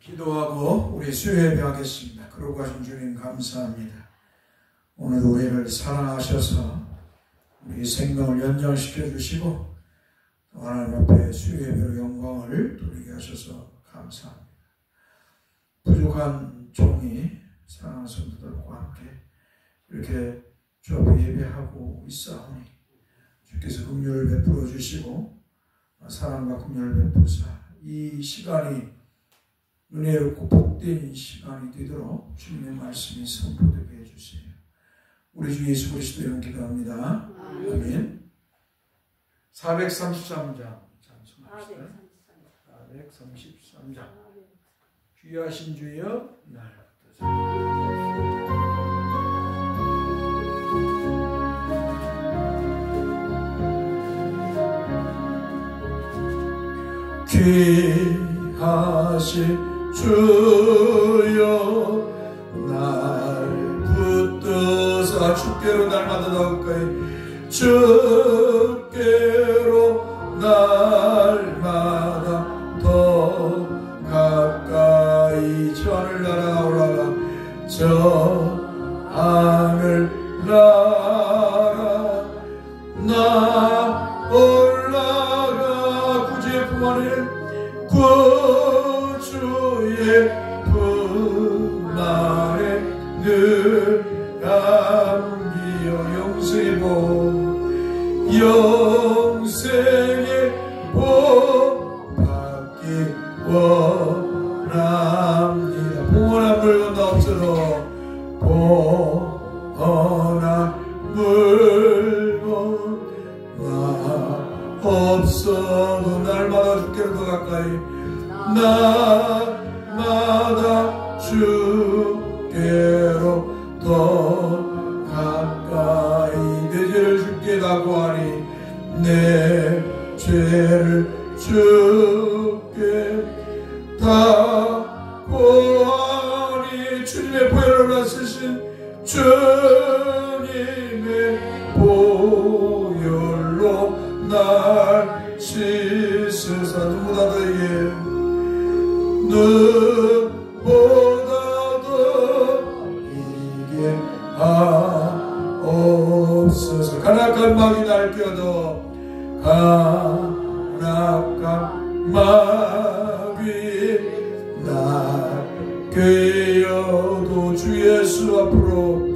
기도하고 우리 수요예배 하겠습니다. 그러고 하신 주님 감사합니다. 오늘도 우리를 사랑하셔서 우리 생명을 연장시켜 주시고 또 하나님 앞에 수요예배로 영광을 돌리게 하셔서 감사합니다. 부족한 종이 사랑하는 성도들과 함께 이렇게 주 앞에 예배하고 있사오니 주께서 긍휼을 베풀어 주시고 사랑과 긍휼을 베푸사 이 시간이 은혜롭고 복된 시간이 되도록 주님의 말씀이 선포되게 해주세요. 우리 주 예수 그리스도 이름 기도합니다. 아멘. 433장 찬송합시다. 433장 귀하신 주여 날 받으소서. 귀하신 주여 날 붙드사 주께로 날마다 더 가까이 주께로 날마다 더 가까이 저 하늘 나라 올라가 저 하늘 나라 나 올라가 구주의 품 안에 주의 품 안에 늘 감기여 영생의 복 받기 원합니다. 봉헌한 물건 없어도 봉헌한 물건 없어도 날마다 주께로 더 가까이 날마다 주께로 더 가까이 내 죄를 주께 다 구하니 내 죄를 주께 다 구하니 주님의 보혈로 쓰신 주님의 보혈로 날 씻으사 누구보다 더에게 눈보다도 이게 없어서 간악한 마귀 날 껴도 간악한 마귀 날 껴도 주 예수 앞으로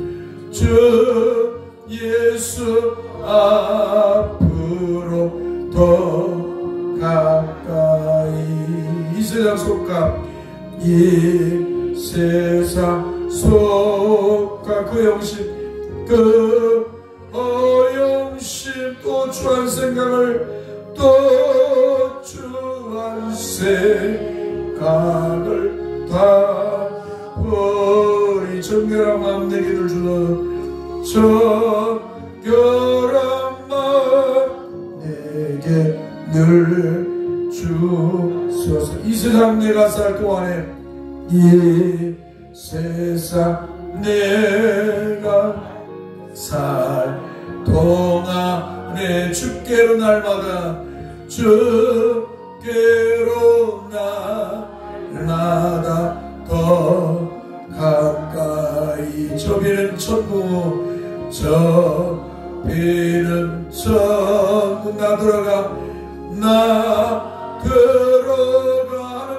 주 예수 앞으로 더 가까이 이 세상 속각 이 세상 속각 그 영심 그 어영심 또 주한 생각을 또 주한 생각을 다 버리 정결한 마음 내게들 주는 정결한 마음 내게 늘 주소서. 이 세상 내가 살 동안에 이 세상 내가 살 동안에 주께로 날마다 주께로 날마다 더 가까이 저 비는 천국 저 비는 천국 나 들어가 안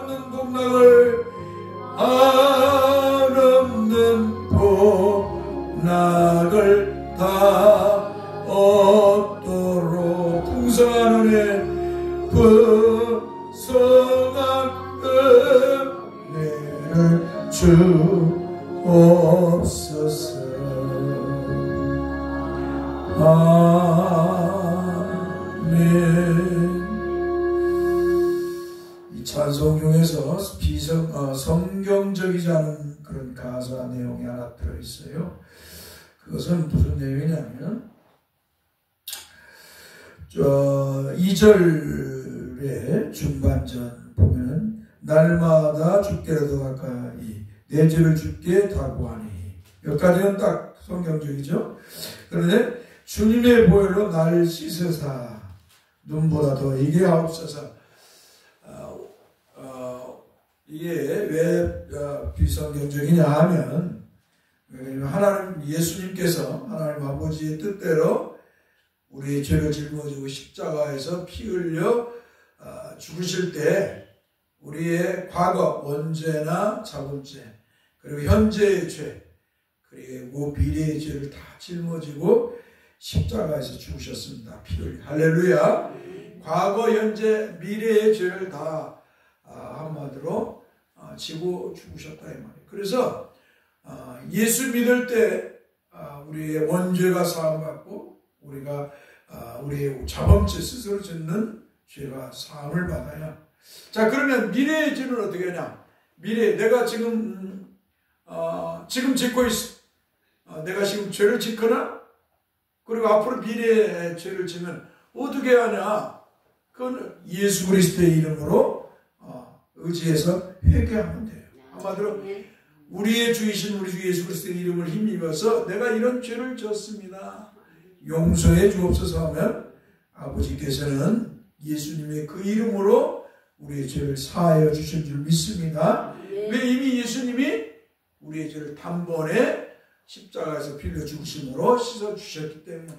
없는 복락을 안 없는 복락을 다 얻도록 풍성한 은혜 풍성한 은혜를 주옵소서. 아멘. 찬송 중에서 성경적이지 않은 그런 가사 내용이 하나 들어있어요. 그것은 무슨 내용이냐면 2절의 중반전 보면은 날마다 주께로 더 가까이 내 죄를 주께 다 구하니 여기까지는 딱 성경적이죠. 그런데 주님의 보혈로 날 씻으사 눈보다 더 이게 하옵소서. 이게 왜 비성경적이냐 하면 하나님 예수님께서 하나님 아버지의 뜻대로 우리의 죄를 짊어지고 십자가에서 피 흘려 죽으실 때 우리의 과거 원죄나 자본죄 그리고 현재의 죄 그리고 미래의 죄를 다 짊어지고 십자가에서 죽으셨습니다. 피 흘려 할렐루야. 과거 현재 미래의 죄를 다 한마디로 지고 죽으셨다 이 말이에요. 그래서 예수 믿을 때 우리의 원죄가 사함받고 우리가 우리의 자범죄 스스로 짓는 죄가 사함을 받아야. 자, 그러면 미래의 죄는 어떻게 하냐? 미래 내가 지금 짓고 있어. 내가 지금 죄를 짓거나 그리고 앞으로 미래의 죄를 지면 어떻게 하냐? 그건 예수 그리스도의 이름으로 의지해서 회개하면 돼요. 한마디로 우리의 주이신 우리 주 예수 그리스도의 이름을 힘입어서 내가 이런 죄를 졌습니다. 용서해 주옵소서 하면 아버지께서는 예수님의 그 이름으로 우리의 죄를 사하여 주신 줄 믿습니다. 왜 이미 예수님이 우리의 죄를 단번에 십자가에서 빌려 죽으심으로 씻어주셨기 때문에.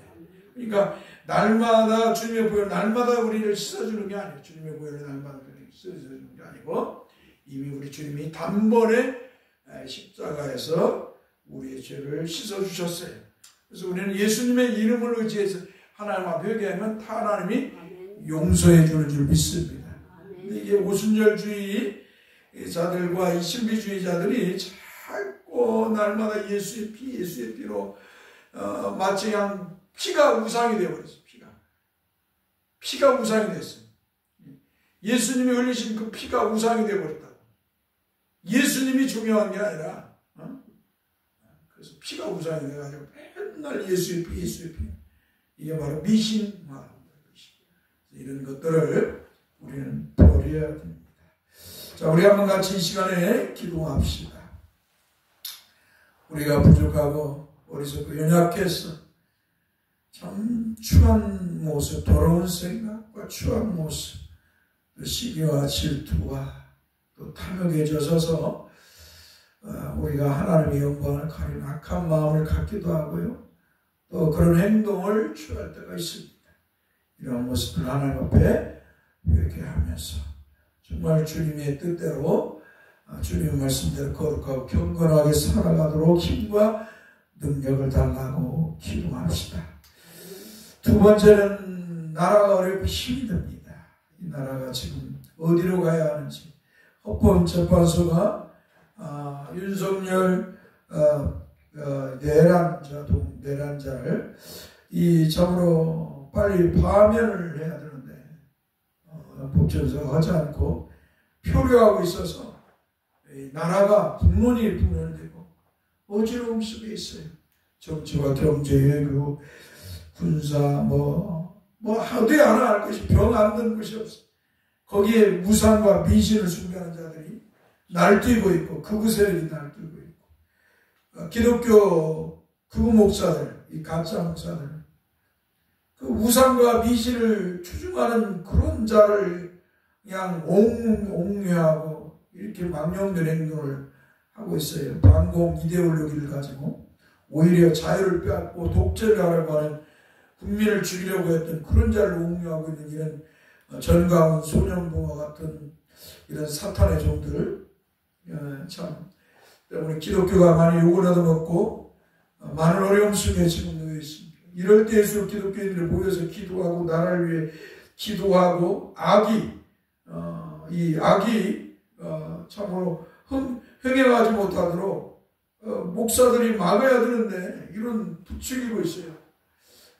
그러니까 날마다 주님의 보혈 날마다 우리를 씻어주는 게 아니에요. 주님의 보혈을 날마다 씻어주는 게 아니고 이미 우리 주님이 단번에 십자가에서 우리의 죄를 씻어주셨어요. 그래서 우리는 예수님의 이름을 의지해서 하나님 앞에 회개하면 하나님이 용서해 주는 줄 믿습니다. 근데 이게 오순절주의자들과 이 신비주의자들이 자꾸 날마다 예수의 피로 마치 그냥 피가 우상이 되어버렸어요. 피가 우상이 됐어요. 예수님이 흘리신 그 피가 우상이 되어버렸다고. 예수님이 중요한 게 아니라 그래서 피가 우상이 돼가지고 맨날 예수의 피 이게 바로 미신화. 이런 것들을 우리는 버려야 됩니다. 자, 우리 한번 같이 이 시간에 기도합시다. 우리가 부족하고 어리석고 연약해서 참 추한 모습, 더러운 생각과 추한 모습, 또 시기와 질투와 또 탐욕에 젖어서 우리가 하나님의 영광을 가리는 악한 마음을 갖기도 하고요. 또 그런 행동을 취할 때가 있습니다. 이런 모습을 하나님 앞에 회개하면서 정말 주님의 뜻대로 주님의 말씀대로 거룩하고 경건하게 살아가도록 힘과 능력을 달라고 기도합시다. 두 번째는 나라가 어렵고 힘이 듭니다. 이 나라가 지금 어디로 가야 하는지 헌법재판소가 윤석열 내란자를 이 참으로 빨리 파면을 해야 되는데 법정에서 하지 않고 표류하고 있어서 나라가 분열되고 어지러움 속에 있어요. 정치와 경제, 외교, 군사 어디 하나 할 것이 병 안 든 것이 없어. 거기에 무상과 미신을 숭배하는 자들이 날뛰고 있고 극우 세력이 날뛰고 있고 기독교 극우 목사들, 이 가짜 목사들 그 우상과 미신을 추종하는 그런 자를 그냥 옹유하고 이렇게 망령된 행동을 하고 있어요. 반공 이데올로기를 가지고 오히려 자유를 빼앗고 독재를 하려고 하는 국민을 죽이려고 했던 그런 자를 옹유하고 있는 이런 전가훈, 소년봉화 같은 이런 사탄의 종들 참 때문에 기독교가 많이 욕을 얻어먹고 많은 어려움 속에 지금 놓여 있습니다. 이럴 때일수록 기독교인들이 모여서 기도하고 나라를 위해 기도하고 이 악이 참으로 흥행하지 못하도록 목사들이 막아야 되는데 이런 부추기고 있어요.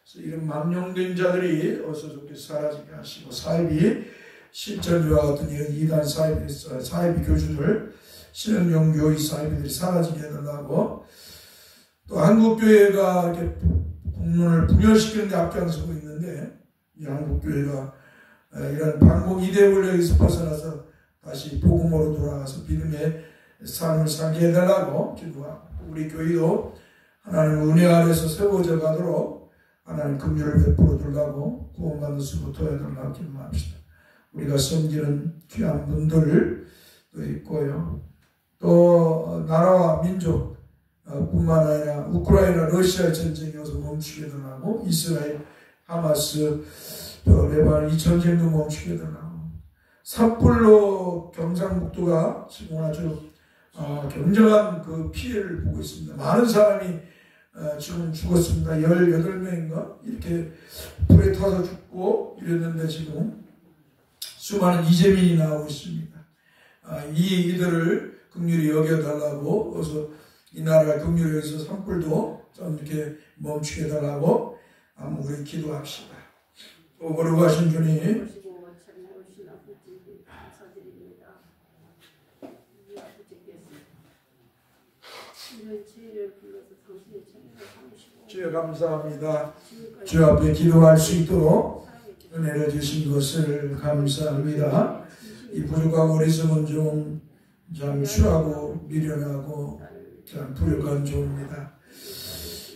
그래서 이런 망령된 자들이 어서 좋게 사라지게 하시고 사이비 실천주와 같은 이런 이단 사이비 교주들 신흥종교의 사이비들이 사라지게 해달라고 또 한국교회가 이렇게 국론을 분열시키는 데 앞장서고 있는데 이 한국교회가 이런 반공 이데올로기에서 벗어나서 다시 복음으로 돌아가서 믿음의 삶을 살게 해달라고 기도하고 우리 교회도 하나님 은혜 아래서 세워져 가도록 하나님 긍휼을 베풀어 달라고 구원받는 수부터 해달라고 기도합시다. 우리가 섬기는 귀한 분들 있고요. 또 나라와 민족 뿐만 아니라 우크라이나 러시아 전쟁이 어서 멈추게 하고 이스라엘 하마스 또 레바논 이 전쟁도 멈추게 하고 산불로 경상북도가 지금 아주 굉장한 그 피해를 보고 있습니다. 많은 사람이 지금 죽었습니다. 18명인가 이렇게 불에 타서 죽고 이랬는데 지금 수많은 이재민이 나오고 있습니다. 이들을 긍휼히 여겨달라고 어서 이 나라를 긍휼히 여기서 산불도 좀 이렇게 멈추게 해달라고 한번 우리 기도합시다. 또 거룩하신 주님, 주여 감사합니다. 주 앞에 기도할 수 있도록 은혜를 주신 것을 감사합니다. 이 부족하고 어리석은 종 참 추하고 미련하고 참 부족한 종입니다.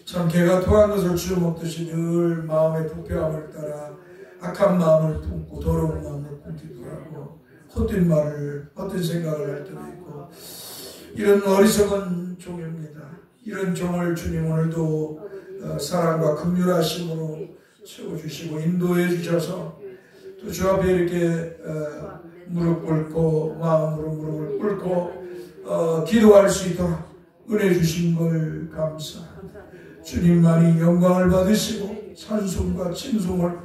참 개가 토한 것을 주워 먹듯이 늘 마음의 부패함을 따라 악한 마음을 품고 더러운 마음을 품기도 하고 헛된 말을 헛된 생각을 할 때도 있고 이런 어리석은 종입니다. 이런 종을 주님 오늘도 사랑과 긍휼하심으로 채워주시고 인도해 주셔서 또 주 앞에 이렇게 무릎 꿇고 마음으로 무릎을 꿇고 기도할 수 있도록 은혜 주신 걸 감사합니다. 주님만이 영광을 받으시고 찬송과 칭송을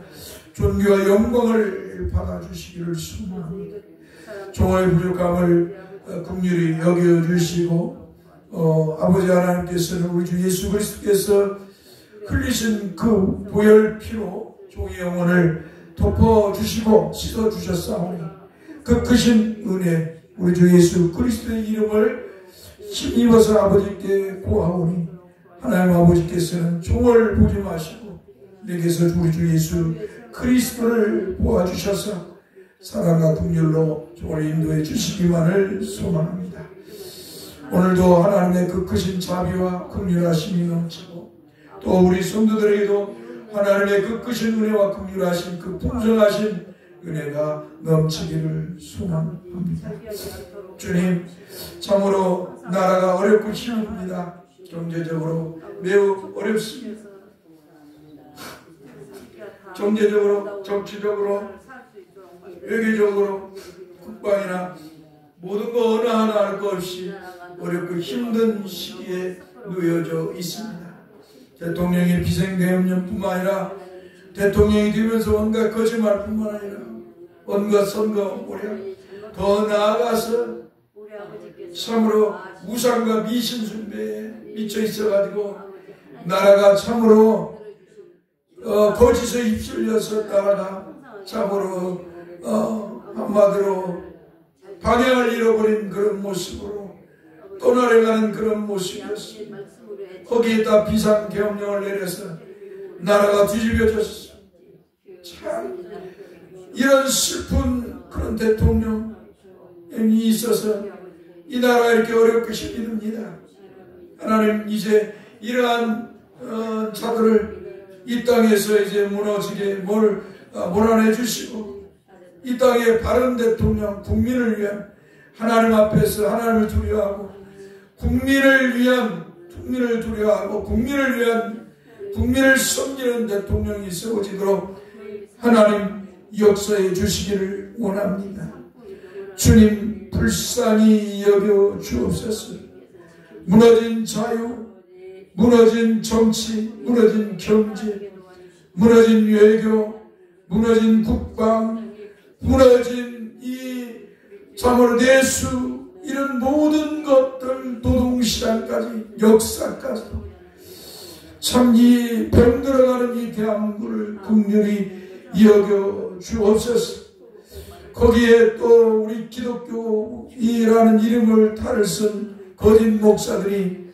존귀와 영광을 받아주시기를 소망합니다. 종의 부족함을 긍휼히 여겨주시고 아버지 하나님께서는 우리 주 예수 그리스도께서 흘리신 그 보혈 피로 종의 영혼을 덮어주시고 씻어주셨사오니 그 크신 은혜 우리 주 예수 그리스도의 이름을 힘입어서 아버지께 고하오니 하나님 아버지께서는 종을 보지 마시고 내게서 우리 주 예수 그리스도를 보아주셔서 사랑과 긍휼로 종을 인도해 주시기만을 소망합니다. 오늘도 하나님의 그 크신 자비와 긍휼하심이 넘치고 또 우리 성도들에게도 하나님의 그 크신 은혜와 긍휼하심 그 풍성하신 은혜가 넘치기를 소망합니다. 주님 참으로 나라가 어렵고 힘듭니다. 경제적으로 매우 어렵습니다. 경제적으로 정치적으로 외교적으로 국방이나 모든 거 어느 하나 할 것 없이 어렵고 힘든 시기에 놓여져 있습니다. 대통령의 비생대업령뿐만 아니라 대통령이 되면서 온갖 거짓말뿐만 아니라 온갖 선거 오력 더 나아가서 참으로 우상과 미신 숭배에 미쳐 있어가지고 나라가 참으로 거짓에 휩쓸려서 나라가 참으로 한마디로 방향을 잃어버린 그런 모습으로 떠나려가는 그런 모습이었습니다. 거기에다 비상계엄령을 내려서 나라가 뒤집어졌어. 참 이런 슬픈 그런 대통령이 있어서 이 나라가 이렇게 어렵고 힘듭니다. 하나님 이제 이러한 자들을 이 땅에서 이제 무너지게 몰아내 주시고 이 땅의 바른 대통령 국민을 위한 하나님 앞에서 하나님을 두려워하고 국민을 두려워하고 국민을 위한 국민을 섬기는 대통령이 세워지도록 하나님 역사해 주시기를 원합니다. 주님 불쌍히 여겨 주옵소서. 무너진 자유, 무너진 정치, 무너진 경제, 무너진 외교, 무너진 국방, 무너진 이 참으로 내수 이런 모든 것들 노동시장까지 역사까지 참 이 병들어가는 이 대한민국을 긍휼히 여겨 주옵소서. 거기에 또 우리 기독교이라는 이름을 탈을 쓴 거짓 목사들이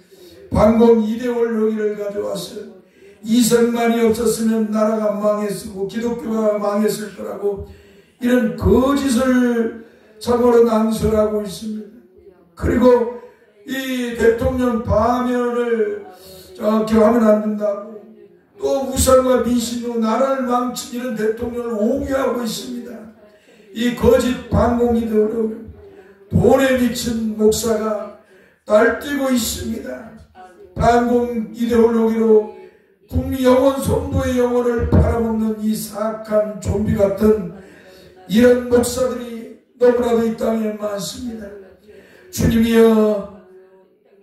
반공 이데올로기를 가져와서 이성만이 없었으면 나라가 망했고 기독교가 망했을 거라고 이런 거짓을 참으로 낭설하고 있습니다. 그리고 이 대통령 파면을 하면 안 된다고 또 우상과 미신으로 나라를 망친 이런 대통령을 옹호하고 있습니다. 이 거짓 반공 이데올로기 돈에 미친 목사가 날뛰고 있습니다. 반공 이데올로기로 국민 영혼, 성도의 영혼을 팔아먹는 이 사악한 좀비 같은 이런 목사들이 너무나도 이 땅에 많습니다. 주님이여,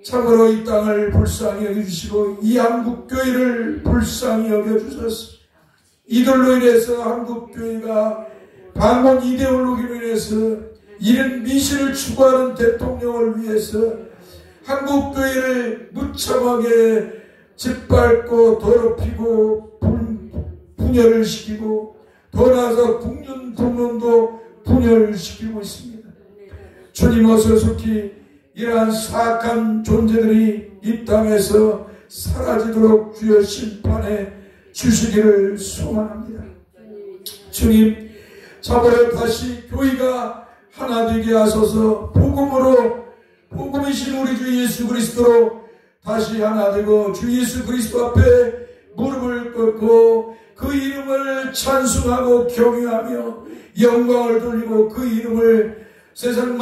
참으로 이 땅을 불쌍히 여겨주시고 이 한국교회를 불쌍히 여겨주소서. 이들로 인해서 한국교회가 반공 이데올로기로 인해서 이런 미신을 추구하는 대통령을 위해서 한국교회를 무참하게 짓밟고 더럽히고 분열을 시키고 더 나아가 국론도 분열을 시키고 있습니다. 주님 어서 속히 이러한 사악한 존재들이 이 땅에서 사라지도록 주여 심판해 주시기를 소망합니다. 주님, 참으로 다시 교회가 하나 되게 하소서. 복음으로, 복음이신 우리 주 예수 그리스도로 다시 하나 되고 주 예수 그리스도 앞에 무릎을 꿇고 그 이름을 찬송하고 경외하며 영광을 돌리고 그 이름을 세상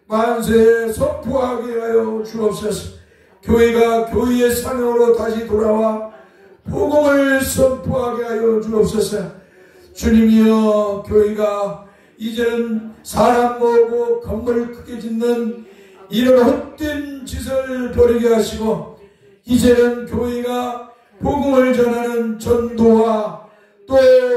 만세에 선포하게 하여 주옵소서. 교회가 교회의 사명으로 다시 돌아와 복음을 선포하게 하여 주옵소서. 주님이여, 교회가 이제는 사람 모으고 건물을 크게 짓는 이런 헛된 짓을 버리게 하시고 이제는 교회가 복음을 전하는 전도와 또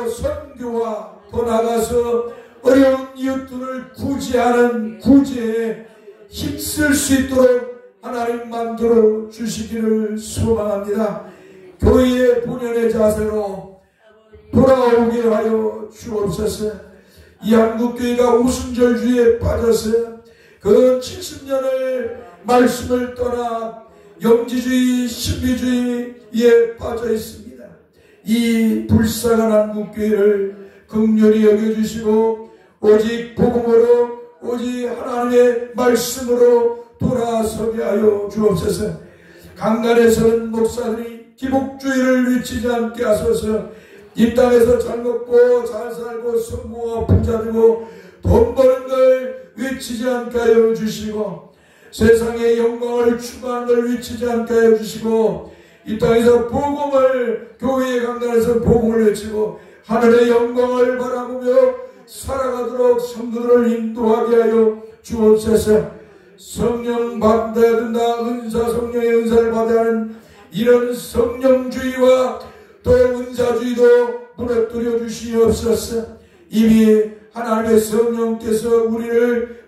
선교와 더 나아가서 어려운 이웃들을 구제하는 구제에 힘쓸 수 있도록 하나님 만들어 주시기를 소망합니다. 교회의 본연의 자세로 돌아오게 하여 주옵소서. 이 한국교회가 오순절주의에 빠져서 그 70년을 말씀을 떠나 영지주의, 신비주의에 빠져 있습니다. 이 불쌍한 한국교회를 긍휼히 여겨주시고 오직 복음으로, 오직 하나님의 말씀으로 돌아서게 하여 주옵소서. 강단에서는 목사들이 기복주의를 외치지 않게 하소서. 이 땅에서 잘 먹고 잘 살고 성공하고 부자되고 돈 버는 걸 외치지 않게 하여 주시고 세상의 영광을 추구하는 걸 외치지 않게 하여 주시고 이 땅에서 복음을, 교회의 강단에서 복음을 외치고 하늘의 영광을 바라보며 살아가도록 성도들을 인도하게 하여 주옵소서. 성령 받아야 된다. 은사, 성령의 은사를 받아야 하는 이런 성령주의와 또 은사주의도 무너뜨려 주시옵소서. 이미 하나님의 성령께서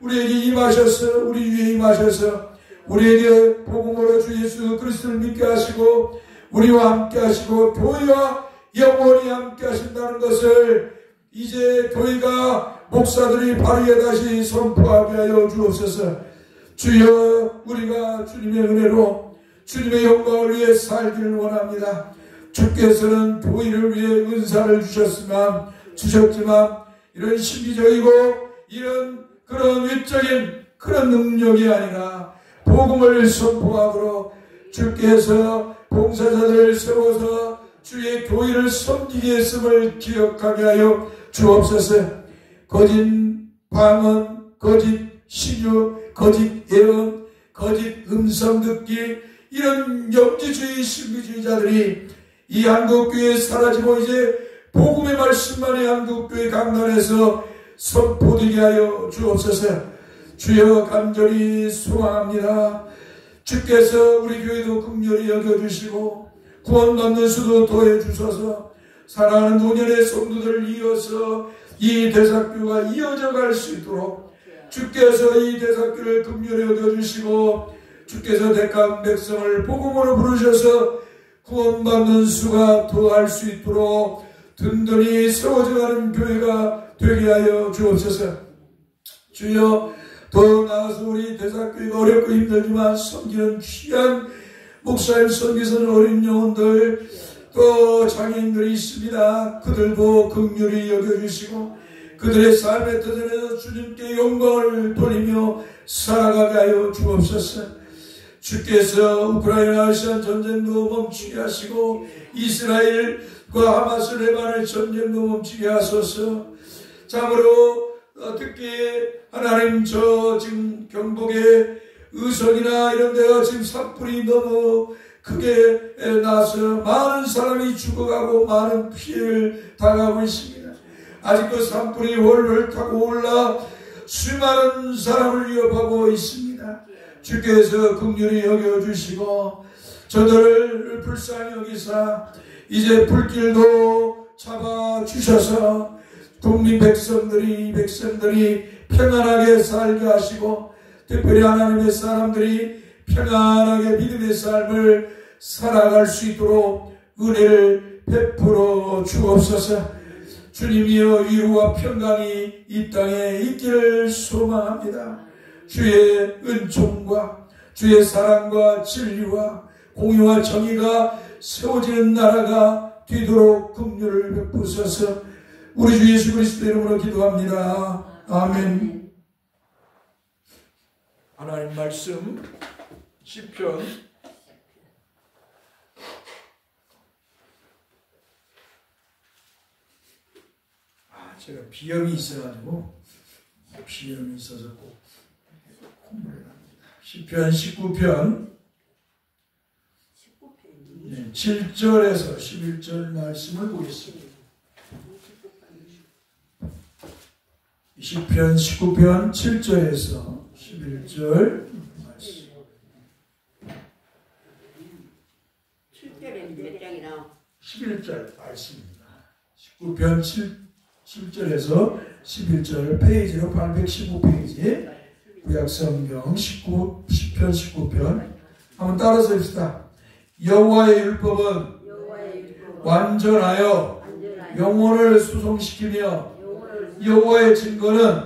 우리에게 임하셔서, 우리 위에 임하셔서 우리에게 복음으로 주 예수 그리스도를 믿게 하시고 우리와 함께 하시고 교회와 영원히 함께 하신다는 것을 이제 교회가 목사들이 바르게 다시 선포하게 하여 주옵소서. 주여, 우리가 주님의 은혜로 주님의 영광을 위해 살기를 원합니다. 주께서는 교회를 위해 은사를 주셨지만 이런 신비적이고 이런 그런 외적인 그런 능력이 아니라 복음을 선포하도록 주께서 봉사자들을 세워서 주의 교회를 섬기게 했음을 기억하게 하여 주옵소서. 거짓 방언, 거짓 신유, 거짓 예언, 거짓 음성 듣기, 이런 영지주의 신비주의자들이 이 한국교회에 사라지고 이제 복음의 말씀만이 한국교회 강단에서 선포되게 하여 주옵소서. 주여, 간절히 소망합니다. 주께서 우리 교회도 긍휼히 여겨주시고 구원받는 수도 더해주셔서 사랑하는 노년의 성도들을 이어서 이 대사교가 이어져 갈 수 있도록 주께서 이 대사교를 긍휼히 여겨주시고 주께서 택한 백성을 복음으로 부르셔서 구원받는 수가 더할 수 있도록 든든히 세워져가는 교회가 되게 하여 주옵소서. 주여, 더 나아가서 우리 대사교회가 어렵고 힘들지만 섬기는 귀한 목사님, 섬기서는 어린 영혼들 또 장애인들이 있습니다. 그들도 긍휼히 여겨주시고 그들의 삶의 터전에서 주님께 영광을 돌리며 살아가게 하여 주옵소서. 주께서 우크라이나 러시아 전쟁도 멈추게 하시고 이스라엘과 하마스 레바논 전쟁도 멈추게 하소서. 참으로 듣기에 하나님 저 지금 경북의 의성이나 이런 데가 지금 산불이 너무 크게 나서 많은 사람이 죽어가고 많은 피해를 당하고 있습니다. 아직도 산불이 월월 타고 올라 수많은 사람을 위협하고 있습니다. 주께서 긍휼히 여겨주시고 저들을 불쌍히 여기사 이제 불길도 잡아주셔서 국민 백성들이 평안하게 살게 하시고 특별히 하나님의 사람들이 평안하게 믿음의 삶을 살아갈 수 있도록 은혜를 베풀어 주옵소서. 주님이여 위로와 평강이 이 땅에 있기를 소망합니다. 주의 은총과 주의 사랑과 진리와 공의와 정의가 세워지는 나라가 되도록 긍휼을 베푸소서. 우리 주 예수 그리스도 이름으로 기도합니다. 아멘. 하나님 말씀 시편 제가 비염이 있어가지고 비염이 있어서 꼭 공부를 합니다. 시편 19편 7절에서 11절 말씀을 보겠습니다. 시편 19편 7절에서 11절 말씀. 7절에 몇 장이나? 11절 말씀입니다. 19편 7절에서 11절 페이지로 815페이지 구약성경 10편 19편 한번 따라서 합시다. 여호와의 율법은 완전하여 영혼을 수송시키며 여호와의 증거는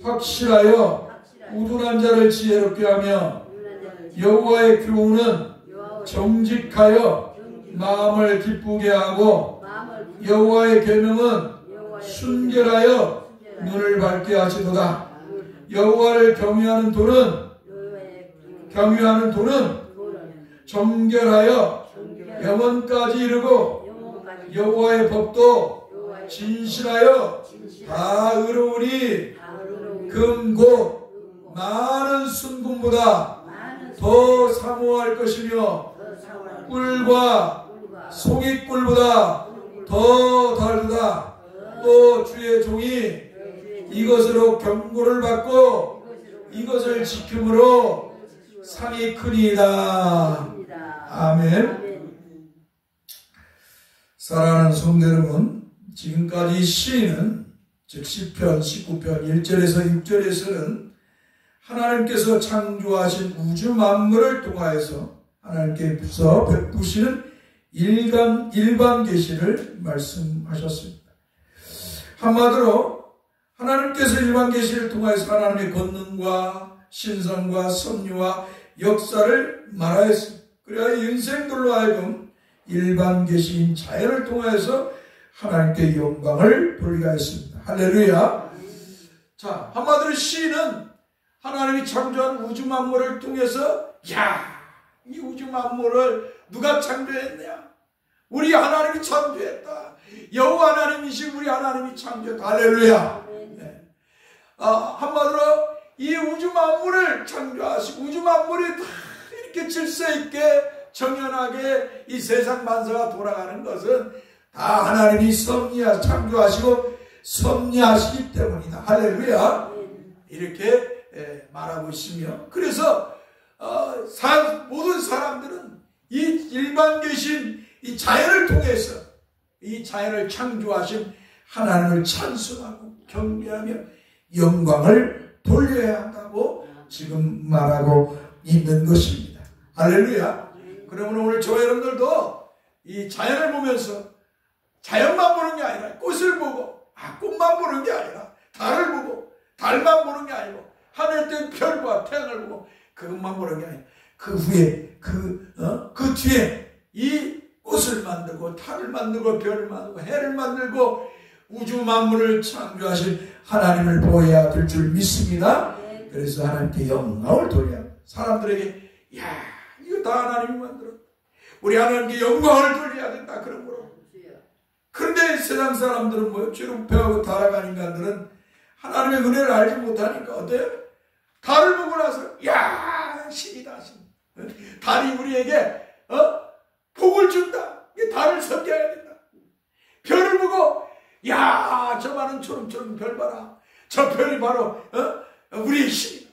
확실하여 우둔한 자를 지혜롭게 하며 여호와의 교훈은 정직하여 마음을 기쁘게 하고 여호와의 계명은 순결하여 눈을 밝게 하시도다. 여호와를 경외하는 도는 정결하여 영원까지 이르고 여호와의 법도 진실하여 다 의로우니 금 곧 많은 순금보다 더 사모할 것이며 꿀과 송이꿀보다 더 다르다. 또 주의 종이 이것으로 경고를 받고 이것을 지킴으로 상이 크니이다. 아멘. 사랑하는 성도 여러분, 지금까지 시인은 즉 시편 19편 1절에서 6절에서는 하나님께서 창조하신 우주 만물을 통하여서 하나님께서 베푸시는 일반 계시를 말씀하셨습니다. 한마디로 하나님께서 일반 계시를 통하여서 하나님의 권능과 신성과 섭리와 역사를 말하였습니다. 그래야 인생들로 하여금 일반 계시인 자연을 통하여서 하나님께 영광을 돌리게 하였습니다. 할렐루야. 자, 한마디로 시인은 하나님이 창조한 우주 만물을 통해서 이 우주 만물을 누가 창조했냐? 우리 하나님이 창조했다. 여호와 하나님이신 우리 하나님이 창조했다. 할렐루야. 네. 한마디로 이 우주 만물을 창조하시고 우주 만물이 다 이렇게 질서 있게 정연하게 이 세상 만사가 돌아가는 것은 다 하나님이 창조하시고 섭리하시기 때문이다. 할렐루야. 이렇게 말하고 있으며, 그래서 모든 사람들은 이 일반 계신 이 자연을 통해서 이 자연을 창조하신 하나님을 찬송하고 경배하며 영광을 돌려야 한다고 지금 말하고 있는 것입니다. 할렐루야. 그러면 오늘 저와 여러분들도 이 자연을 보면서 자연만 보는 게 아니라 꽃을 보고 꽃만 보는 게 아니라 달을 보고 달만 보는 게 아니고 하늘 뜬 별과 태양을 보고 그것만 보는 게 아니라 그 후에 그 뒤에 이 꽃을 만들고 달을 만들고 별을 만들고 해를 만들고 우주 만물을 창조하신 하나님을 보아야 될 줄 믿습니다. 그래서 하나님께 영광을 돌려야 합니다. 사람들에게 이거 다 하나님이 만들었다. 우리 하나님께 영광을 돌려야 된다. 그러므로. 그런데 세상 사람들은 죄로 패하고 타락한 인간들은 하나님의 은혜를 알지 못하니까 어때요? 달을 보고 나서 야 신이다 신. 달이 우리에게 복을 준다. 달을 섬겨야 된다. 별을 보고 야 저 많은 초롱초롱 별 봐라. 저 별이 바로 우리의 신이다.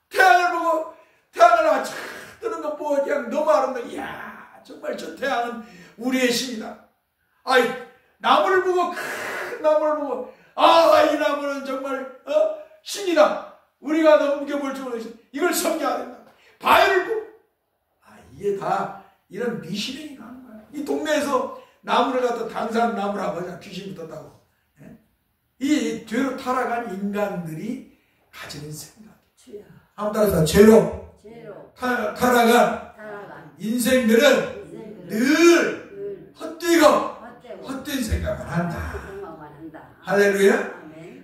태양을 보고 태양을 아차 뜨는 것 보고 그냥 너무 아름다워. 이야 정말 저 태양은 우리의 신이다. 아이 나무를 보고 큰 나무를 보고 이 나무는 정말 신이다. 우리가 넘겨볼 줄 모르는 이걸 섬겨야 된다. 바위를 보고 이게 다 이런 미신행이 가는 거야. 이 동네에서 나무를 갖다 당산 나무라고 하잖아. 귀신 붙었다고. 이 죄로 타락한 인간들이 가지는 생각. 한번 따라서 죄로 타락한 인생들은 늘 헛되고 헛된 생각을 한다. 할렐루야.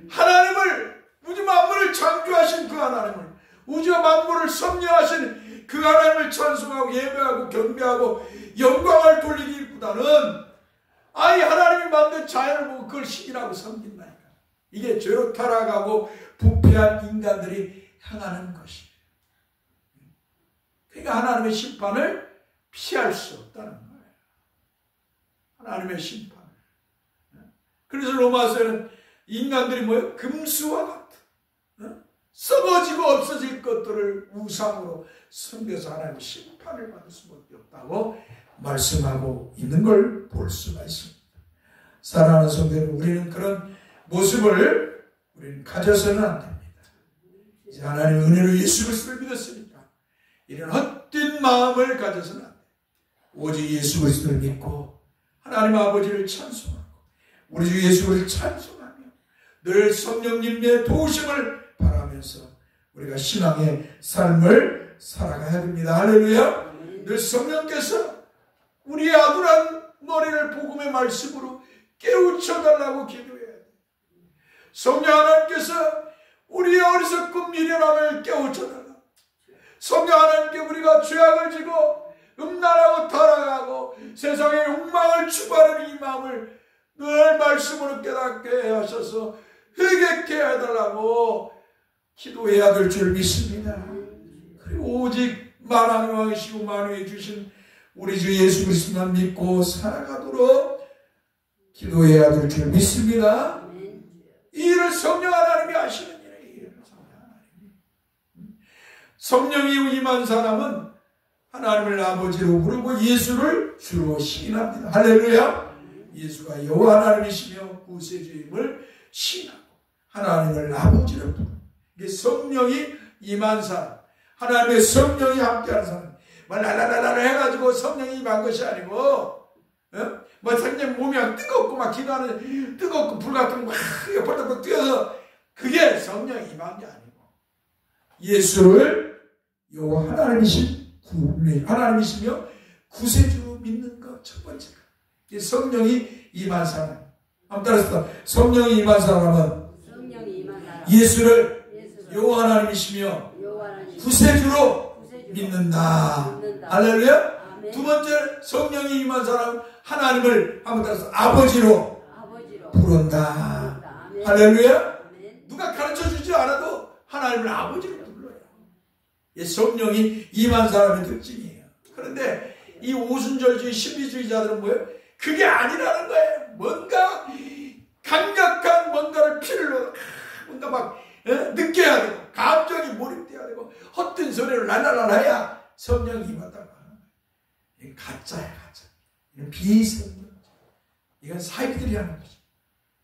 하나님을 우주 만물을 창조하신 그 하나님을 우주와 만물을 섭리하신 그 하나님을 찬송하고 예배하고 경배하고 영광을 돌리기보다는 하나님이 만든 자연을 보고 그걸 신이라고 섬긴다니까. 이게 죄로 타락하고 부패한 인간들이 향하는 것이에요. 그러니까 하나님의 심판을 피할 수 없다는 거예요. 하나님의 심판. 그래서 로마서에는 인간들이 뭐예요? 금수와 같은 썩어지고 없어질 것들을 우상으로 섬겨서 하나님의 심판을 받을 수밖에 없다고 말씀하고 있는 걸 볼 수가 있습니다. 사랑하는 성도들, 우리는 그런 모습을 우리는 가져서는 안 됩니다. 이제 하나님의 은혜로 예수 그리스도를 믿었으니까 이런 헛된 마음을 가져서는 안 돼요. 오직 예수 그리스도를 믿고 하나님 아버지를 찬송하고 우리 주 예수 그리스도를 찬송하며 늘 성령님의 도우심을 바라면서 우리가 신앙의 삶을 살아가야 됩니다. 할렐루야. 늘 성령께서 우리의 아둔한 머리를 복음의 말씀으로 깨우쳐달라고 기도해야 돼요. 성령 하나님께서 우리의 어리석은 미련함을 깨우쳐달라. 성령 하나님께 우리가 죄악을 지고 음란하고 타락하고 세상의 욕망을 추구하는 이 마음을 늘 말씀으로 깨닫게 하셔서 회개케 해달라고 기도해야 될 줄 믿습니다. 그리고 오직 만왕의 왕이시고 만유에 주신 우리 주 예수 그리스도만 믿고 살아가도록 기도해야 될 줄 믿습니다. 이 일을 성령 하나님이 하시는 일이에요. 성령이 임한 사람은 하나님을 아버지로 부르고 예수를 주로 시인합니다. 할렐루야. 예수가 여호와 하나님이시며 구세주임을 시인하고 하나님을 아버지로 부르고 이게 성령이 임한 사람, 하나님의 성령이 함께하는 사람, 랄랄랄랄 해가지고 성령이 임한 것이 아니고 성령 몸이 막 뜨겁고 막 기도하는 뜨겁고 불 같은 거 막 벌떡 뛰어서 그게 성령이 임한 게 아니고 예수를 여호와 하나님이시며 구세주로 믿는 것 첫 번째가 성령이 임한 사람. 한번 따라서 성령이 임한 사람은 예수를 여호와 하나님이시며 구세주로 믿는다. 할렐루야. 두 번째 성령이 임한 사람은 하나님을 한번 따라서 아버지로 부른다. 할렐루야. 누가 가르쳐주지 않아도 하나님을 아버지로 불러요. 성령이 임한 사람의 특징이에요. 그런데 이 오순절주의 신비주의자들은 뭐예요? 그게 아니라는 거예요. 뭔가 감각한 뭔가를 필요로 뭔가 막 느껴야 되고 감정이 몰입돼야 되고 헛된 소리를 랄랄랄 해야 성령이 임한다고 하는 거예요. 이건 가짜야, 가짜. 이건 비성령. 이건 사기들이 하는 거죠.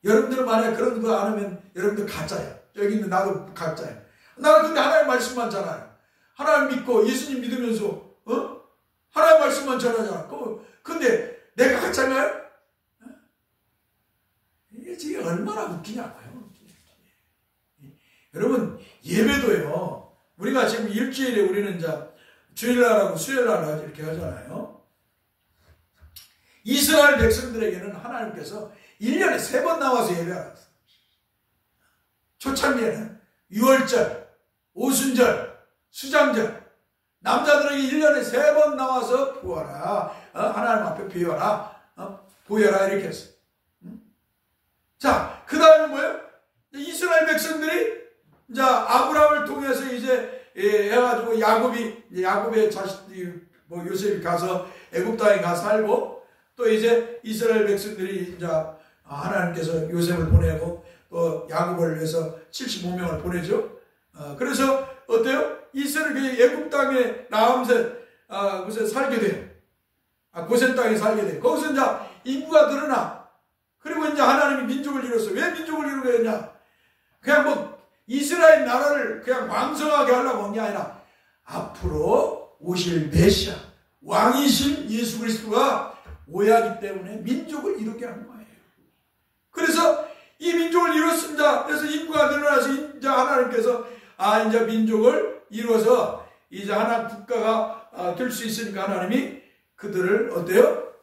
여러분들은 만약에 그런 거 안 하면 여러분들 가짜야. 여기 있는 나도 가짜야. 나는 근데 하나님 말씀만 전하요. 하나님 믿고 예수님 믿으면서 하나님 말씀만 전하잖아. 근데 내가 가짜인가요? 이게 지금 얼마나 웃기냐고요. 여러분 예배도요. 우리가 지금 일주일에 우리는 이제 주일날하고 수요일날 이렇게 하잖아요. 이스라엘 백성들에게는 하나님께서 1년에 3번 나와서 예배하라. 초창기에는 유월절, 오순절, 수장절. 남자들에게 1년에 3번 나와서 부어라. 하나님 앞에 비워라. 보여라. 이렇게 했어요. 자, 그 다음에 뭐예요? 이스라엘 백성들이 이제 아브라함을 통해서 이제 해가지고 야곱의 자식들이 뭐 요셉이 가서 애굽 땅에 가 살고, 또 이제 이스라엘 백성들이 이제 하나님께서 요셉을 보내고 또 야곱을 위해서 75명을 보내죠. 그래서 어때요? 이스라엘이 애굽 땅에 나암셋 곳에 살게 돼요. 고센 땅에 살게 돼요. 거기서 이제 인구가 늘어나. 그리고 이제 하나님이 민족을 이뤘어요. 왜 민족을 이루게 했냐? 그냥 뭐 이스라엘 나라를 그냥 왕성하게 하려고 한 게 아니라 앞으로 오실 메시아 왕이신 예수 그리스도가 오야기 때문에 민족을 이루게 한 거예요. 그래서 이 민족을 이뤘습니다. 그래서 인구가 늘어나서 이제 하나님께서 이제 민족을 이루어서 이제 하나 국가가 될 수 있으니까 하나님이 그들을 어때요?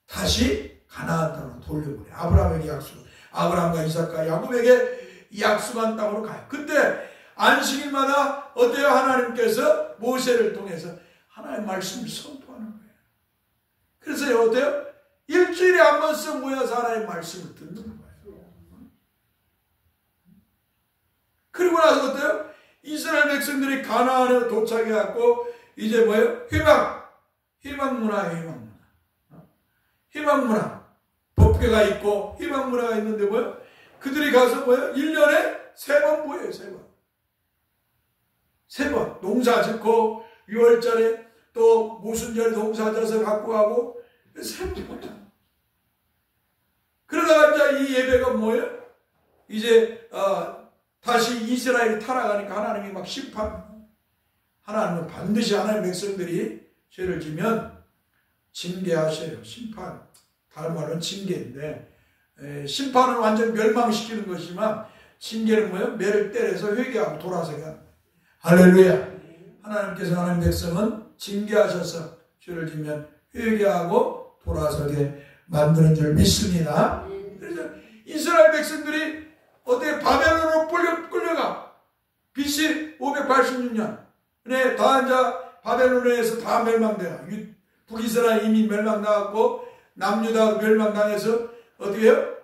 다시 가나안 땅으로 돌려보내. 아브라함에게 약속, 아브라함과 이삭과 야곱에게 약속한 땅으로 가요. 그때 안식일마다 어때요? 하나님께서 모세를 통해서 하나님의 말씀을 선포하는 거예요. 그래서 어때요? 일주일에 한 번씩 모여서 하나님의 말씀을 듣는 거예요. 그리고 나서 어때요? 이스라엘 백성들이 가나안에 도착해갖고 이제 뭐예요? 희망문화예요. 희망문화. 법궤가 있고 희망문화가 있는데 뭐예요? 그들이 가서 뭐예요? 1년에 3번 모여요. 3번. 농사 짓고 6월절에 또 모순절 농사 져서 갖고 가고 3번 모여. 그러다가 이제 이 예배가 뭐예요? 이제 다시 이스라엘이 타락하니까 하나님이 막 심판. 하나님은 반드시 하나님의 백성들이 죄를 지면 징계하셔요. 심판. 다른 말로는 징계인데, 심판은 완전 멸망시키는 것이지만 징계는 뭐예요? 매를 때려서 회개하고 돌아서게 합니다. 할렐루야. 하나님께서 하나님 백성은 징계하셔서 죄를 지면 회개하고 돌아서게 만드는 줄 믿습니다. 그래서 이스라엘 백성들이 어떻게 바벨론으로 끌려가. BC 586년. 다 이제 바벨론에서 다 멸망돼요. 북이스라엘 이미 멸망당하고 남유다 멸망당해서 어떻게 해요?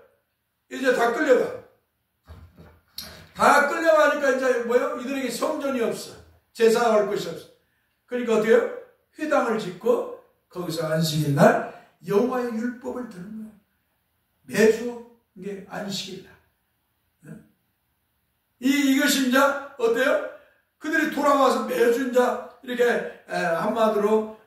이제 다 끌려가. 다 끌려가니까 이제 뭐예요? 이들에게 성전이 없어. 제사할 것이 없어. 그러니까 어떻게 해요? 회당을 짓고 거기서 안식일 날 여호와의 율법을 듣는 거예요. 매주 이게 안식일 날. 이것이 이제 어때요? 그들이 돌아와서 매주 이제 이렇게 한마디로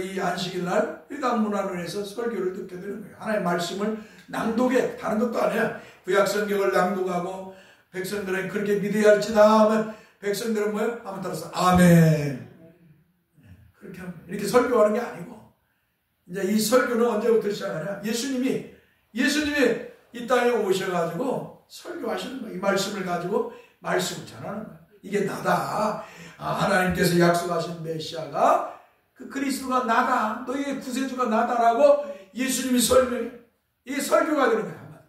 이 안식일 날 회당 문화론에서 설교를 듣게 되는 거예요. 하나님의 말씀을 낭독해. 다른 것도 아니야. 구약 성경을 낭독하고 백성들은 그렇게 믿어야 할지다 하면 백성들은 뭐예요? 한번 따라서 아멘. 그렇게 합니다. 이렇게 설교하는 게 아니고 이제 이 설교는 언제부터 시작하냐? 예수님이 이 땅에 오셔가지고 설교하시는 거예요. 이 말씀을 가지고 말씀을 전하는 거예요. 이게 나다. 하나님께서 약속하신 메시아가 그 그리스도가 나다. 너희의 구세주가 나다라고 예수님이 설명해. 이게 설교가 되는 거야.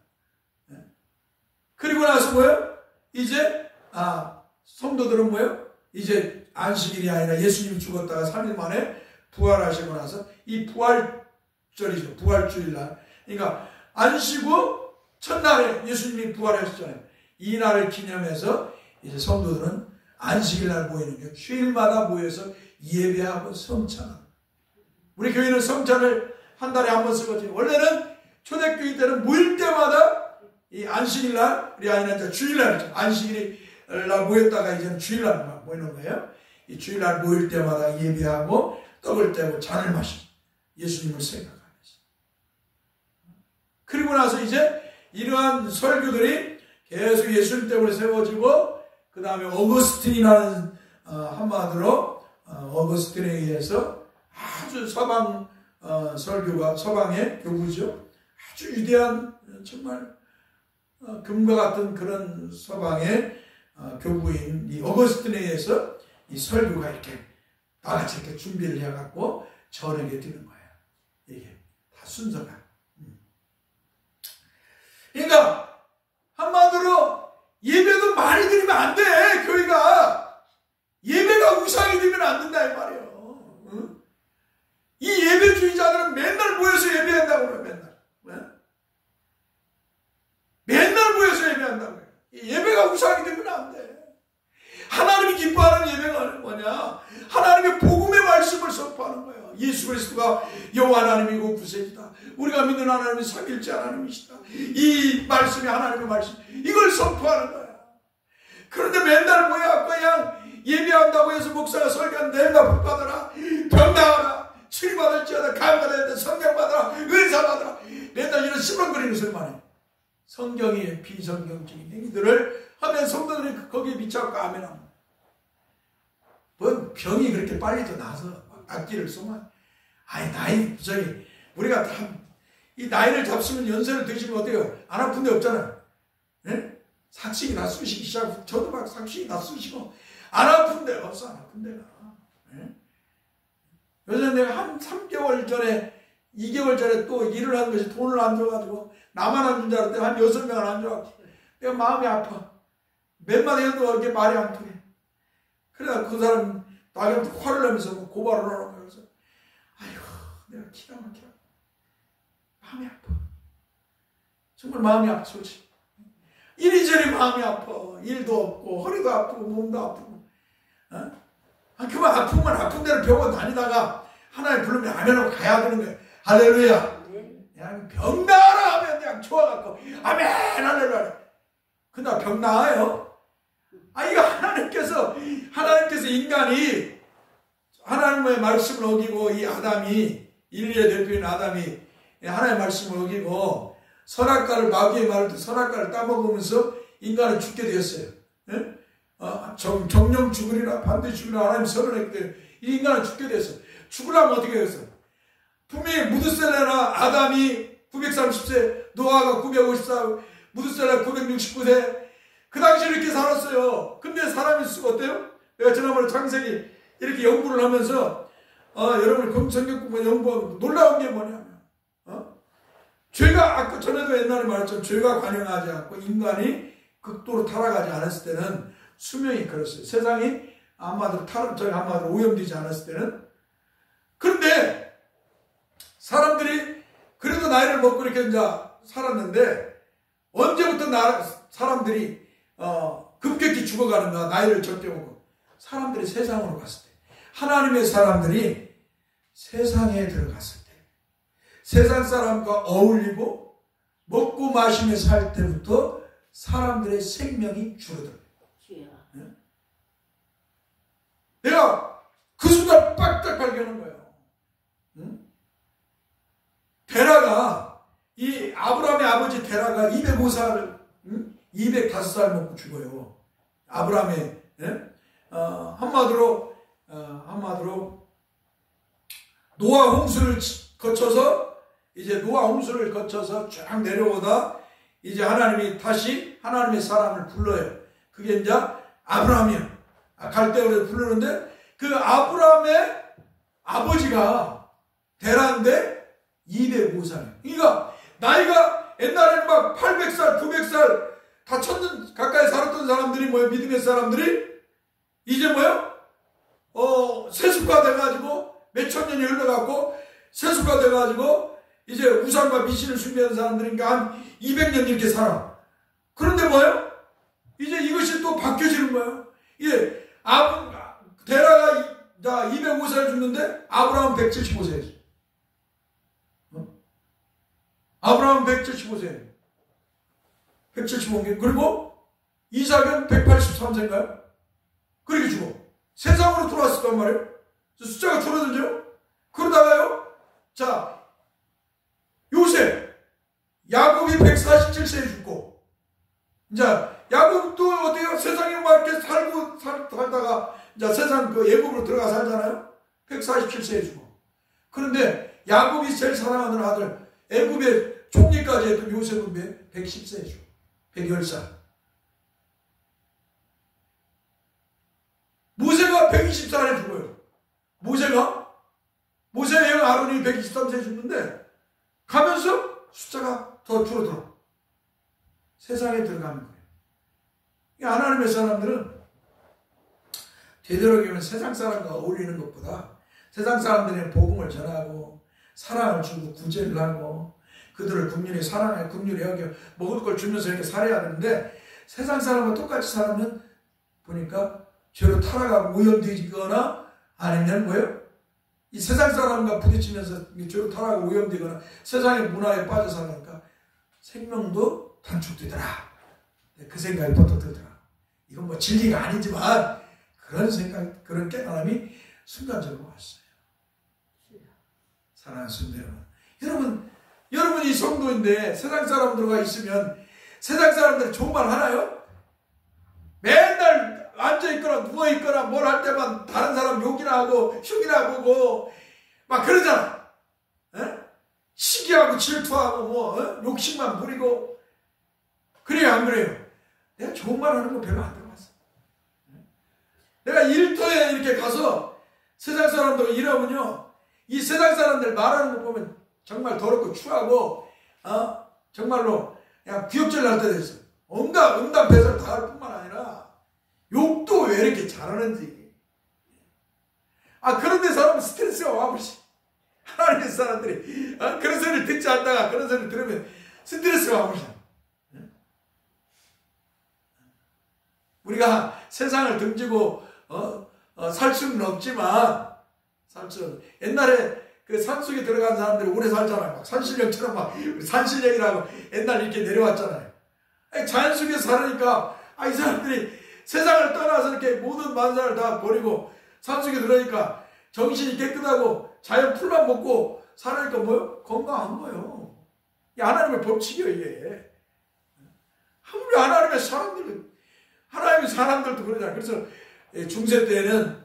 그리고 나서 뭐예요? 이제 성도들은 뭐예요? 이제 안식일이 아니라 예수님이 죽었다가 3일 만에 부활하시고 나서 이 부활절이죠. 부활주일날. 그러니까 안식 후 첫날에 예수님이 부활하셨잖아요. 이 날을 기념해서 이제 성도들은 안식일날 모이는 게 주일마다 모여서 예배하고 성찬하고. 우리 교회는 성찬을 한 달에 한 번 쓰거든요. 원래는 초대교회 때는 모일 때마다 이 안식일날, 우리 아니라 이제 주일날, 안식일날 모였다가 이제는 주일날 모이는 거예요. 이 주일날 모일 때마다 예배하고 떡을 떼고 잔을 마시고 예수님을 생각하면서. 그리고 나서 이제 이러한 설교들이 계속 예수님 때문에 세워지고, 그 다음에 어거스틴이라는 한마디로 어거스틴에 의해서 아주 서방 설교가 서방의 교부죠. 아주 위대한 정말 금과 같은 그런 서방의 교부인 이 어거스틴에 의해서 이 설교가 이렇게 다 같이 이렇게 준비를 해갖고 전하게 되는 거예요. 이게 다 순서가. 그러니까 한마디로 예배도 많이 드리면 안 돼. 교회가 예배가 우상이 되면 안 된다 이 말이에요. 응? 이 예배주의자들은 맨날 모여서 예배한다고 그래요. 맨날 모여서 예배한다고 해요. 예배가 우상이 되면 안 돼. 하나님이 기뻐하는 예배가 뭐냐? 하나님의 복음의 말씀을 선포하는 거예요. 예수 그리스도가 여호와 하나님이고 구세주다. 우리가 믿는 하나님이 삼일째 하나님이시다. 이 말씀이 하나님의 말씀. 이걸 선포하는 거야. 그런데 맨날 뭐야? 그냥 예배한다고 해서 목사가 설교하는데 내가 복받아라, 병 나아라, 치료받을지어다, 감화해야 돼, 성령 받아라, 은사 받아라. 맨날 이런 시범거리는 소리만 해. 성경의 비성경적인 행위들을 하면 성도들이 거기에 미쳐갖고 아멘합니다. 뭔 병이 그렇게 빨리도 나서 악기를 쏘면, 아니 우리가 다 이 나이를 잡수면 연세를 드시면 어때요? 안 아픈 데 없잖아요. 예? 삭식이 다 쑤시기 시작하고, 저도 막 삭식이 다 쑤시고, 안 아픈 데 없어, 안 아픈 데가. 예? 요새 내가 한 3개월 전에, 2개월 전에 또 일을 한 것이 돈을 안 줘가지고, 나만 안 준 줄 알았더니 한 6명을 안 줘가지고, 내가 마음이 아파. 몇 마디 해도 이렇게 말이 안 통해. 그래서 그 사람 나한테 화를 내면서 고발을 하는 거예요. 그래서, 아이고, 내가 기가 막혀. 마음이 아파. 정말 마음이 아파, 솔직히. 이리저리 마음이 아파. 일도 없고, 허리도 아프고, 몸도 아프고. 어? 그만 아프면 아픈 대로 병원 다니다가 하나님 부르면 아멘하고 가야 되는 거예요. 할렐루야. 그냥 병 나아라 하면 그냥 좋아갖고, 아멘, 할렐루야. 근데 병 나아요? 이거 하나님께서 인간이 하나님의 말씀을 어기고, 이 아담이, 인류의 대표인 아담이 하나님의 말씀을 어기고, 마귀의 말을 듣고 선악과를 따먹으면서 인간은 죽게 되었어요. 예? 정령 죽으리라, 반드시 죽으리라 하나님 선언했기 때문에 이 인간은 죽게 되었어요. 죽으려면 어떻게 했어요? 분명히 무드셀라나 아담이 930세, 노아가 954, 무드셀라 969세, 그 당시 이렇게 살았어요. 근데 사람일 수가 어때요? 내가 지난번에 창세기 이렇게 연구를 하면서 여러분 성경 공부 연구하면 놀라운 게 뭐냐면 죄가 아까 전에도 옛날에 말했지만 죄가 관영하지 않고 인간이 극도로 타락하지 않았을 때는 수명이 그랬어요. 세상이 한마디로 오염되지 않았을 때는. 그런데 사람들이 그래도 나이를 먹고 이렇게 이제 살았는데 언제부터 사람들이 급격히 죽어가는가? 나이를 적게 먹고 사람들이 세상으로 갔을 때, 하나님의 사람들이 세상에 들어갔을 때, 세상 사람과 어울리고 먹고 마시며 살 때부터 사람들의 생명이 줄어들어요. 네? 내가 그 순간 빡딱 발견한 거예요. 응? 테라가, 이 아브라함의 아버지 테라가 205살, 205살 먹고 죽어요. 아브라함의, 예? 한마디로 노아 홍수를 거쳐서 쫙 내려오다 이제 하나님이 다시 하나님의 사람을 불러요. 그게 이제 아브라함이야. 갈대아로 부르는데 그 아브라함의 아버지가 테라인데 205살이에요. 그러니까 나이가 옛날에는 막 800살, 900살 다 천년 가까이 살았던 사람들이 뭐예요? 믿음의 사람들이 이제 뭐예요? 세수가 돼가지고 몇천 년이 흘러갔고 세수가 돼가지고 이제 우상과 미신을 숭배하는 사람들이니까 한 200년 이렇게 살아. 그런데 뭐예요? 이제 이것이 또 바뀌어지는 거예요. 예, 데라가 205살 죽는데 아브라함 175세였어요. 아브라함 175세. 175개. 그리고 이삭은 183세인가요? 그렇게 죽어. 세상으로 들어왔었단 말이에요. 숫자가 줄어들죠? 그러다가요, 자, 요셉, 야곱이 147세에 죽고, 이제, 야곱도 어때요? 세상에 막 이렇게 살다가, 이제 세상 그 애굽으로 들어가 살잖아요? 147세에 죽어. 그런데 야곱이 제일 사랑하는 아들, 애굽의 총리까지 했던 요셉은 110세에 죽어. 110살. 모세가 120살에 죽어요. 모세의 형 아론이 123세에 죽는데 가면서 숫자가 더 줄어들어. 세상에 들어가는 거예요. 하나님의 사람들은 되도록이면 세상 사람과 어울리는 것보다 세상 사람들의 복음을 전하고 사랑을 주고 구제를 하고 그들을 긍휼히 사랑하고 긍휼히 여겨 먹을 걸 주면서 이렇게 살아야 되는데 세상 사람과 똑같이 살면 보니까 죄로 타락하고 오염되거나 아니면 뭐예요? 이 세상 사람과 부딪히면서 죄로 타락하고 오염되거나 세상의 문화에 빠져 살니까 생명도 단축되더라. 그 생각이 버터 들더라. 이건 뭐 진리가 아니지만 그런 생각, 그런 깨달음이 순간적으로 왔어요. 사랑하는 성도 여러분, 여러분이 성도인데 세상 사람들과 있으면 세상 사람들이 좋은 말 하나요? 맨날 앉아있거나 누워있거나 뭘 할 때만 다른 사람 욕이나 하고 흉이나 보고 막 그러잖아. 에? 시기하고 질투하고 뭐 욕심만 부리고 그래요 안 그래요? 내가 좋은 말 하는 거 별로 안 들어봤어. 내가 일터에 이렇게 가서 세상 사람들 일하면요, 이 세상 사람들 말하는 거 보면 정말 더럽고 추하고 정말로 그냥 구역질 날 때도 있어. 온갖 배설 다 할 뿐만 아니라 욕도 왜 이렇게 잘하는지. 그런데 사람은 스트레스가 와버리지. 하나님의 사람들이 그런 소리를 듣지 않다가 그런 소리를 들으면 스트레스가 와버리죠. 우리가 세상을 등지고 살 수는 없지만 옛날에 그 산속에 들어간 사람들이 오래 살잖아요. 막 산신령처럼 막 산신령이라고 옛날 이렇게 내려왔잖아요. 자연 속에서 살으니까 이 사람들이 세상을 떠나서 이렇게 모든 만사를 다 버리고 산속에 들어오니까 정신이 깨끗하고 자연 풀만 먹고 살으니까 뭐요? 건강한 거예요. 이 하나님의 법칙이에요, 이게. 아무리 하나님의 사람들도 그러잖아요. 그래서 중세 때는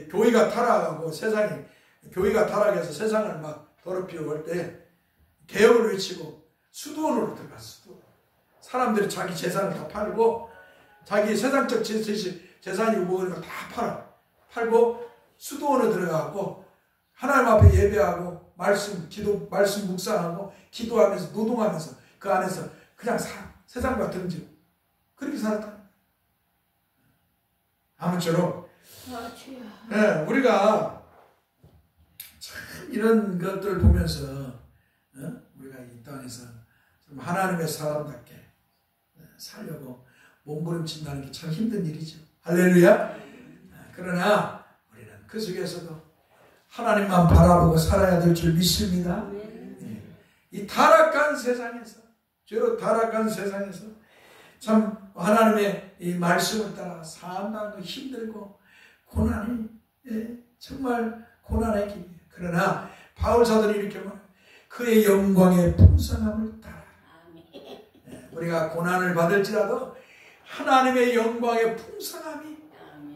교회가 타락하고 교회가 타락해서 세상을 막 더럽히고 할 때 개혁을 외치고 수도원으로 들어갔어. 사람들이 자기 재산을 다 팔고 자기 세상적 재산이 무거운 걸 다 팔고 수도원에 들어가고 하나님 앞에 예배하고 말씀 묵상하고 기도하면서 노동하면서 그 안에서 그냥 세상과 등지고 그렇게 살았다. 아무쪼록 우리가 참 이런 것들을 보면서 우리가 이 땅에서 좀 하나님의 사람답게 살려고 몸부림친다는 게 참 힘든 일이죠. 할렐루야. 그러나 우리는 그 속에서도 하나님만 바라보고 살아야 될 줄 믿습니다. 이 타락한 세상에서, 죄로 타락한 세상에서 참 하나님의 이 말씀을 따라 산다는 거 힘들고 고난이 정말 고난의 길이에요. 그러나 바울 사도는 이렇게 말해요. 그의 영광의 풍성함을 따라. 우리가 고난을 받을지라도 하나님의 영광의 풍성함이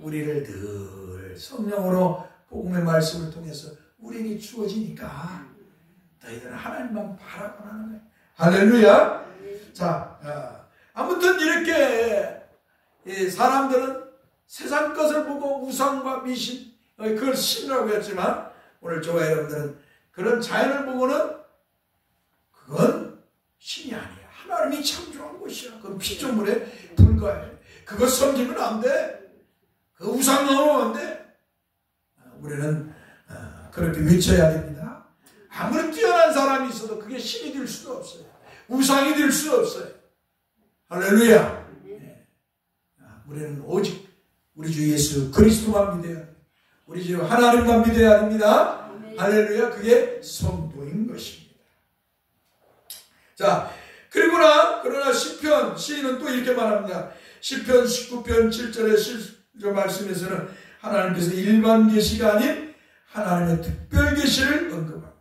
우리를 늘 성령으로 복음의 말씀을 통해서 우리에게 주어지니까 너희들은 하나님만 바라보는 거예요. 할렐루야. 자, 아무튼 이렇게 사람들은 세상 것을 보고 우상과 미신, 그걸 신이라고 했지만 오늘 저와 여러분들은 그런 자연을 보고는 그건 신이 아니야. 하나님이 창조한 것이야. 그건 피조물에 불과해. 그거 섬기면 안 돼. 그 우상하면 안 돼. 우리는 그렇게 외쳐야 됩니다. 아무리 뛰어난 사람이 있어도 그게 신이 될 수도 없어요. 우상이 될 수도 없어요. 할렐루야. 우리는 오직 우리 주 예수 그리스도만 믿어야 돼요. 우리 주 하나님만 믿어야 됩니다. 할렐루야. 그게 성도인 것입니다. 자, 그러나 시인은 또 이렇게 말합니다. 시편 19편 7절의 말씀에서는 하나님께서 일반 계시가 아닌 하나님의 특별 계시를 언급합니다.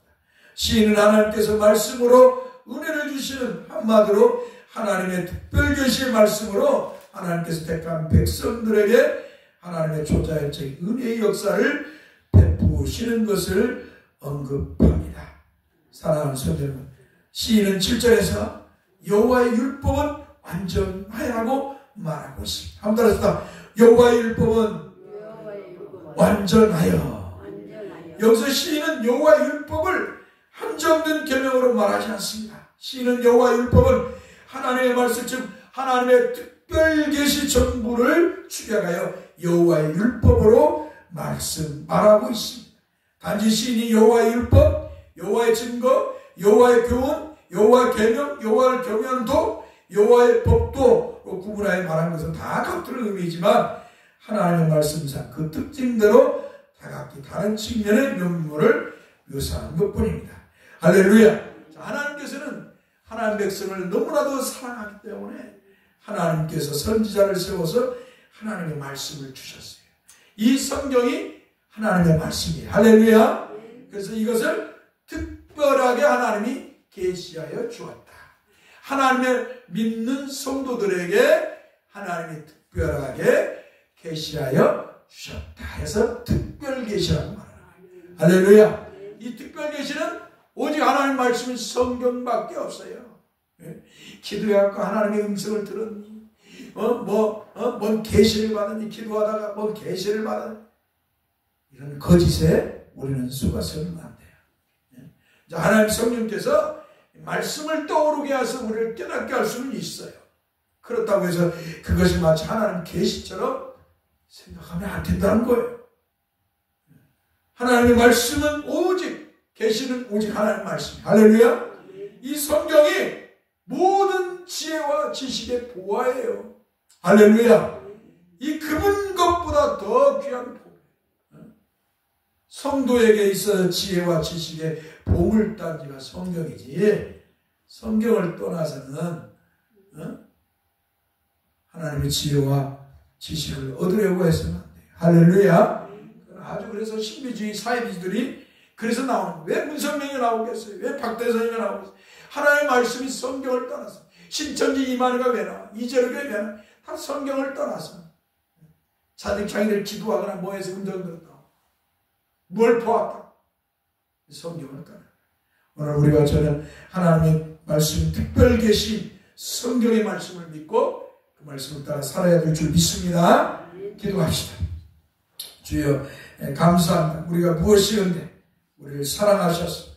시인은 하나님께서 말씀으로 은혜를 주시는, 한마디로 하나님의 특별 계시의 말씀으로 하나님께서 택한 백성들에게 하나님의 초자연적인 은혜의 역사를 베푸시는 것을 언급합니다. 사랑하는 성도 여러분, 시인은 7절에서 여호와의 율법은 완전하여라고 말하고 있습니다. 한번 따라서 여호와의 율법은 완전하여. 여기서 시인은 여호와의 율법을 한정된 계명으로 말하지 않습니다. 시인은 여호와의 율법은 하나님의 말씀, 즉 하나님의 특별 계시 전부를 축약하여 여호와의 율법으로 말하고 있습니다. 단지 시인이 여호와의 율법, 여호와의 증거, 여호와의 교훈, 여호와의 계명, 여호와를 경외하는 도, 여호와의 법도 구분하여 말한 것은 다 같은 의미이지만 하나님의 말씀상 그 특징대로 다각기 다른 측면의 면모를 묘사한 것뿐입니다. 할렐루야. 하나님께서는 하나님 백성을 너무나도 사랑하기 때문에 하나님께서 선지자를 세워서 하나님의 말씀을 주셨어요. 이 성경이 하나님의 말씀이에요. 할렐루야. 그래서 이것을 특별하게 하나님이 계시하여 주었다. 하나님을 믿는 성도들에게 하나님이 특별하게 계시하여 주셨다 해서 특별 계시라고 말합니다. 할렐루야. 이 특별 계시는 오직 하나님 말씀은 성경밖에 없어요. 기도해갖고 하나님의 음성을 들었니? 뭔 계시를 받았니? 기도하다가 뭔 계시를 받았니? 이런 거짓에 우리는 속아서는 안 돼요. 하나님 성령께서 말씀을 떠오르게 해서 우리를 깨닫게 할 수는 있어요. 그렇다고 해서 그것이 마치 하나님 계시처럼 생각하면 안 된다는 거예요. 하나님의 말씀은 오직, 계시는 오직 하나님의 말씀이에요. 할렐루야. 이 성경이 모든 지혜와 지식의 보화예요. 할렐루야. 이 그분 것보다 더 귀한 보화예요. 성도에게 있어 지혜와 지식의 보물단지가 성경이지, 성경을 떠나서는 하나님의 지혜와 지식을 얻으려고 해서는 안 돼요. 할렐루야. 아주 그래서 신비주의 사회주의들이 그래서 나오는, 왜 문성명이 나오겠어요? 왜 박대성이가 나오겠어요? 하나님의 말씀이 성경을 떠나서, 신천지 이만희가 왜 나와? 이재력이 왜 나와? 다 성경을 떠나서 자기들 기도하거나 뭐해서 운동들었다. 뭘 보았다? 성경을 떠나. 오늘 우리와 저는 하나님의 말씀, 특별 계신 성경의 말씀을 믿고 그 말씀을 따라 살아야 될 줄 믿습니다. 기도합시다. 주여, 감사합니다. 우리가 무엇이건데 우리를 사랑하셔서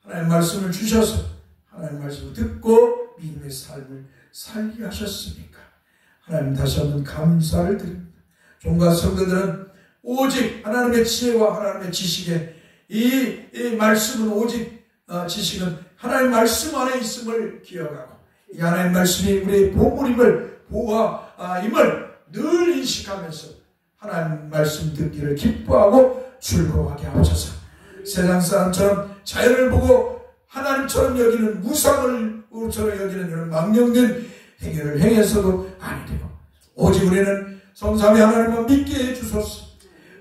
하나님의 말씀을 주셔서 하나님의 말씀을 듣고 믿음의 삶을 살게 하셨으니까 하나님 다시 한번 감사를 드립니다. 종과 성도들은 오직 하나님의 지혜와 하나님의 지식에 이 말씀은 오직 지식은 하나님의 말씀 안에 있음을 기억하고 이 하나님의 말씀이 우리의 보물임을 보아임을 늘 인식하면서 하나님 말씀 듣기를 기뻐하고 즐거워하게 하옵소서. 세상 사람처럼 자연을 보고 하나님처럼 여기는 우상을처럼 여기는 이런 망령된 행위를 행해서도 아니 되고 오직 우리는 성삼위 하나님만 믿게 해주소서.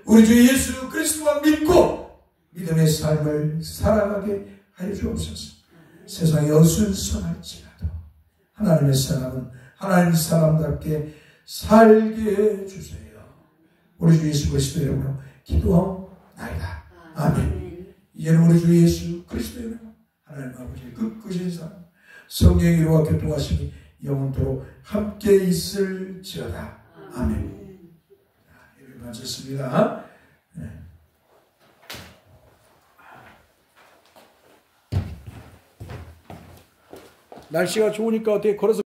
우리 주 예수 그리스도만 믿고 믿음의 삶을 살아가게 하여 주옵소서. 세상이 어수선할지라도 하나님의 사람은 하나님 사람답게 살게 해주세요. 우리 주 예수 그리스도의 이름으로 기도하옵나이다. 아멘. 이제는 우리 주 예수 그리스도의 이름으로 하나님 아버지의 끝끝인 사랑 성령의 이루와 교통하심이 영원토록 함께 있을지어다. 아멘. 예배 마쳤습니다. 네. 날씨가 좋으니까 어떻게 걸어서